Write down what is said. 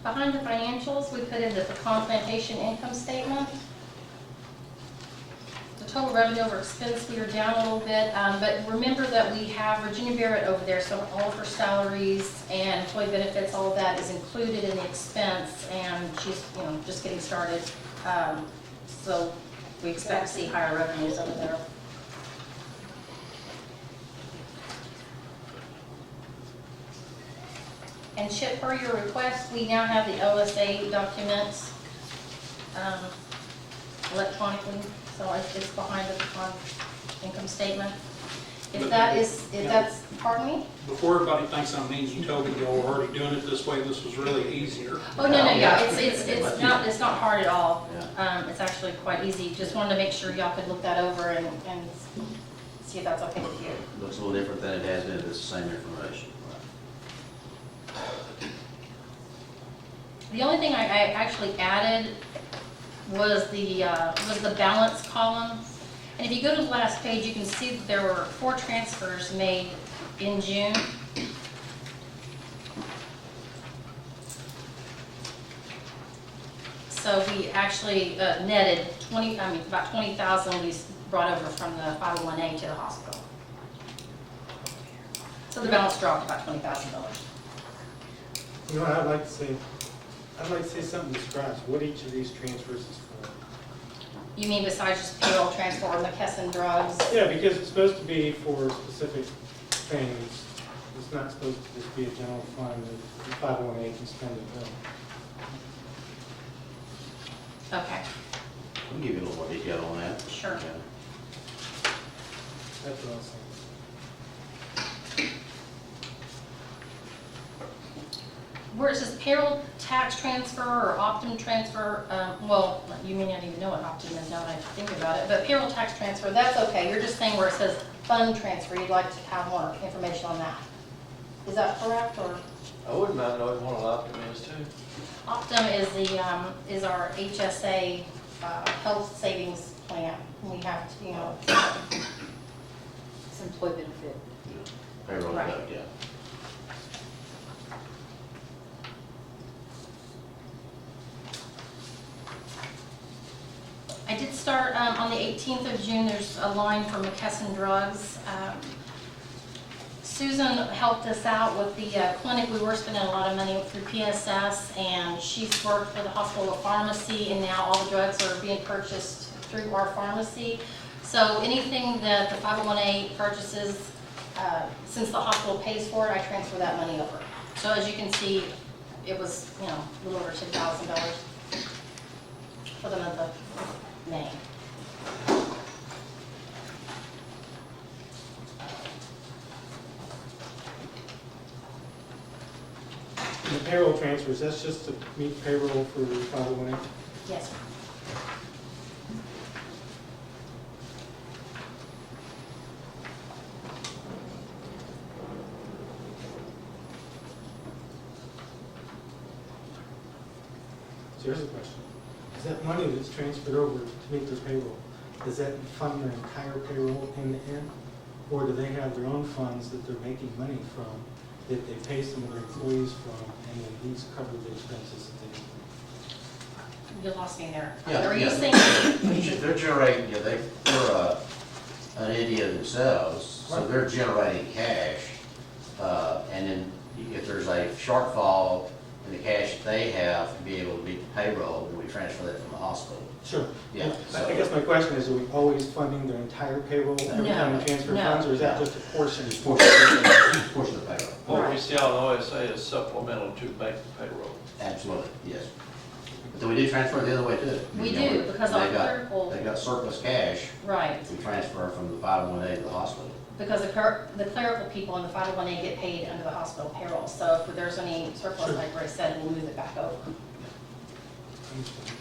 Behind the financials, we put in the Pecan Plantation income statement. The total revenue over expense, we are down a little bit, but remember that we have Virginia Barrett over there, so all of her salaries and employee benefits, all of that is included in the expense, and she's, just getting started. So we expect to see higher revenues over there. And Chip, per your request, we now have the OSA documents electronically, so it's behind the Pecan income statement. If that's, pardon me? Before everybody thinks I'm mean, you told me y'all were already doing it this way, this was really easier. Oh, no, yeah, it's not hard at all. It's actually quite easy. Just wanted to make sure y'all could look that over and see if that's okay with you. Looks a little different than it has been, but it's the same information. The only thing I actually added was the balance column. And if you go to the last page, you can see that there were 4 transfers made in June. So we actually netted about 20,000 we brought over from the 501A to the hospital. So the balance dropped about $20,000. You know what I'd like to say? I'd like to say something to scratch what each of these transfers is for. You mean besides just payroll transfer or McKesson drugs? Yeah, because it's supposed to be for specific things. It's not supposed to just be a general fund that the 501A can spend it on. Okay, We'll give you a little more detail on that. sure. Yeah. That's what I was saying. Where it says payroll tax transfer or Optum transfer, well, you may not even know what Optum is now that I think about it, but payroll tax transfer, that's okay. You're just saying where it says fund transfer, you'd like to have more information on that. Is that correct, or? I wouldn't mind knowing what an Optum is too. Optum is our HSA health savings plan. We have to, it's employee benefit. Yeah. Payroll Right. deduct, yeah. I did start on the 18th of June. There's a line for McKesson drugs. Susan helped us out with the clinic. We were spending a lot of money through PSS, and she's worked for the hospital pharmacy, and now all the drugs are being purchased through our pharmacy. So anything that the 501A purchases, since the hospital pays for it, I transfer that money over. So as you can see, it was, a little over $10,000 for the month of May. And the payroll transfers, that's just to meet payroll for 501A? Yes, sir. So here's a question. Is that money that's transferred over to meet their payroll, does that fund their entire payroll end to end? Or do they have their own funds that they're making money from, that they pay some of their employees from, and then these cover the expenses that they? You lost me there. Yeah, Are you yeah. saying? They're generating, they're an entity themselves, so Right. they're generating cash. And then if there's a shortfall in the cash that they have to be able to meet the payroll, then we transfer that from the hospital. Sure. Yeah, I guess my question is, are we always funding their entire payroll every time we transfer No. funds, or is that just a portion? Just portion of the payroll. What we Right. see on OSA is supplemental to make the payroll. Absolutely, yes. But then we do transfer the other way too. We You know, do, because our they got- clerical, They got surplus cash, right, we transfer from the 501A to the hospital. because the clerical people in the 501A get paid under the hospital payroll. So if there's any surplus, Sure. like Ray said, we'll move it back over. Understood.